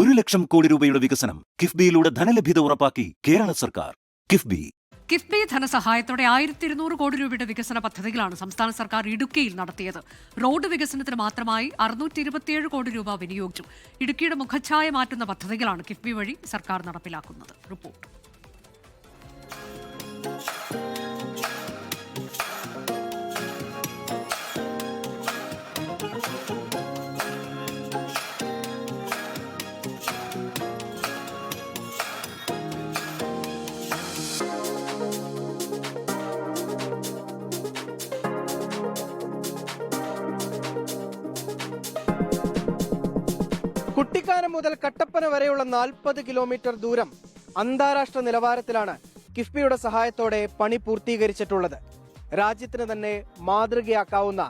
1 ലക്ഷം കോടി രൂപയുടെ വികസനം കിഫ്ബിയിലൂടെ ധനലഭ്യത ഉറപ്പാക്കി കേരള സർക്കാർ. കിഫ്ബി ധനസഹായത്തോടെ 1200 കോടി രൂപയുടെ വികസന പദ്ധതികളാണ് സംസ്ഥാന സർക്കാർ ഇടുക്കിയിൽ നടത്തിയത്. റോഡ് വികസനത്തിന് മാത്രമായി 627 കോടി രൂപ വിനിയോഗിച്ചു. ഇടുക്കിയുടെ മുഖച്ഛായ മാറ്റുന്ന പദ്ധതികളാണ് കിഫ്ബി വഴി സർക്കാർ നടപ്പിലാക്കുന്നത്. റിപ്പോർട്ട്. കുട്ടിക്കാനം മുതൽ കട്ടപ്പന വരെയുള്ള 40 കിലോമീറ്റർ ദൂരം അന്താരാഷ്ട്ര നിലവാരത്തിലാണ് കിഫ്ബിയുടെ സഹായത്തോടെ പണി പൂർത്തീകരിച്ചിട്ടുള്ളത്. രാജ്യത്തിന് തന്നെ മാതൃകയാക്കാവുന്ന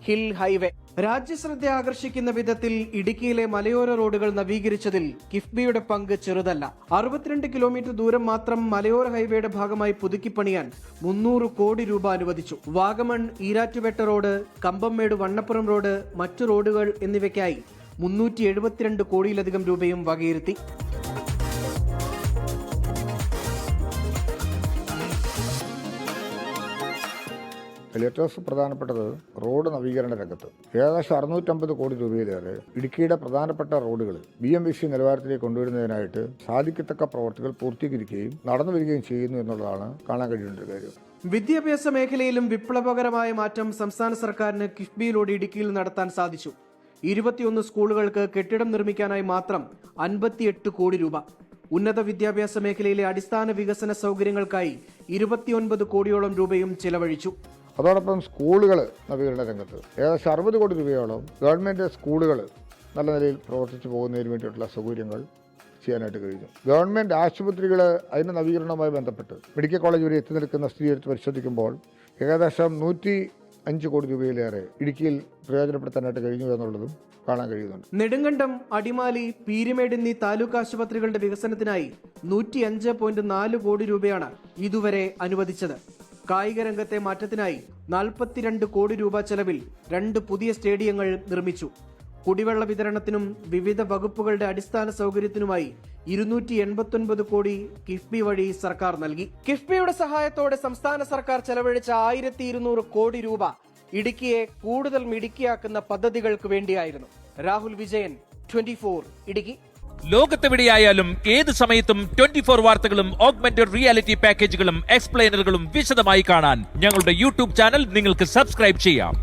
ഹിൽ ഹൈവേ. രാജ്യശ്രദ്ധ ആകർഷിക്കുന്ന വിധത്തിൽ ഇടുക്കിയിലെ മലയോര റോഡുകൾ നവീകരിച്ചതിൽ കിഫ്ബിയുടെ പങ്ക് ചെറുതല്ല. 62 കിലോമീറ്റർ ദൂരം മാത്രം മലയോര ഹൈവേയുടെ ഭാഗമായി പുതുക്കിപ്പണിയാൻ 300 കോടി രൂപ അനുവദിച്ചു. വാഗമൺ ഈരാറ്റുപേട്ട റോഡ്, കമ്പംമേട് വണ്ണപ്പുറം റോഡ്, മറ്റു റോഡുകൾ എന്നിവയ്ക്കായി 372 കോടിയിലധികം രൂപയും വകയിരുത്തി. ഏറ്റവും പ്രധാനപ്പെട്ടത് റോഡ് നവീകരണ രംഗത്ത് ഏകദേശം 650 കോടി രൂപയിലേറെ ഇടുക്കിയുടെ പ്രധാനപ്പെട്ട റോഡുകൾ BMVC നിലവാരത്തിലേക്ക് കൊണ്ടുവരുന്നതിനായിട്ട് സാധിക്കത്തക്ക പ്രവർത്തികൾ പൂർത്തീകരിക്കുകയും നടന്നു വരികയും ചെയ്യുന്നു എന്നുള്ളതാണ് കാണാൻ കഴിയുന്ന ഒരു കാര്യം. വിദ്യാഭ്യാസ മേഖലയിലും വിപ്ലവകരമായ മാറ്റം സംസ്ഥാന സർക്കാരിന് കിഫ്ബിയിലൂടെ ഇടുക്കിയിൽ നടത്താൻ സാധിച്ചു. 21 സ്കൂളുകൾക്ക് കെട്ടിടം നിർമ്മിക്കാനായി മാത്രം 58 കോടി രൂപ. ഉന്നത വിദ്യാഭ്യാസ മേഖലയിലെ അടിസ്ഥാന വികസന സൗകര്യങ്ങൾക്കായി 29 കോടിയോളം രൂപയും ചെലവഴിച്ചു. അതോടൊപ്പം സ്കൂളുകൾ നവീകരണ രംഗത്ത് ഏകദേശം 60 കോടി രൂപയോളം ഗവൺമെൻറ് സ്കൂളുകൾ നല്ല നിലയിൽ പ്രവർത്തിച്ചു പോകുന്നതിന് വേണ്ടിയിട്ടുള്ള സൗകര്യങ്ങൾ ചെയ്യാനായിട്ട് കഴിഞ്ഞു. ഗവൺമെൻറ് ആശുപത്രികൾ അതിൻ്റെ നവീകരണവുമായി ബന്ധപ്പെട്ട് മെഡിക്കൽ കോളേജ് വരെ എത്തി നിൽക്കുന്ന സ്ഥിതി എടുത്ത് പരിശോധിക്കുമ്പോൾ ഏകദേശം 105 കോടി രൂപയിലേറെ ഇടുക്കിയിൽ പ്രയോജനപ്പെടുത്താനായിട്ട് കഴിഞ്ഞു എന്നുള്ളതും കാണാൻ കഴിയുന്നുണ്ട്. നെടുങ്കണ്ടം, അടിമാലി, പീരുമേട് എന്നീ താലൂക്ക് ആശുപത്രികളുടെ വികസനത്തിനായി 105.4 കോടി രൂപയാണ് ഇതുവരെ അനുവദിച്ചത്. കായിക രംഗത്തെ മാറ്റത്തിനായി 42 കോടി രൂപ ചെലവിൽ 2 പുതിയ സ്റ്റേഡിയങ്ങൾ നിർമ്മിച്ചു. കുടിവെള്ള വിതരണത്തിനും വിവിധ വകുപ്പുകളുടെ അടിസ്ഥാന സൗകര്യത്തിനുമായി 289 കോടി കിഫ്ബി വഴി സർക്കാർ നൽകി. കിഫ്ബിയുടെ സഹായത്തോടെ സംസ്ഥാന സർക്കാർ ചെലവഴിച്ച 1200 കോടി രൂപ ഇടുക്കിയെ കൂടുതൽ മിടുക്കിയാക്കുന്ന പദ്ധതികൾക്ക് വേണ്ടിയായിരുന്നു. രാഹുൽ വിജയൻ, 24 ഇടുക്കി. ലോകത്തെവിടെയായാലും ഏത് സമയത്തും 24 വാർത്തകളും ഓഗ്മെന്റഡ് റിയാലിറ്റി പാക്കേജുകളും എക്സ്പ്ലെയിനറുകളും വിശദമായി കാണാൻ ഞങ്ങളുടെ യൂട്യൂബ് ചാനൽ നിങ്ങൾക്ക് സബ്സ്ക്രൈബ് ചെയ്യാം.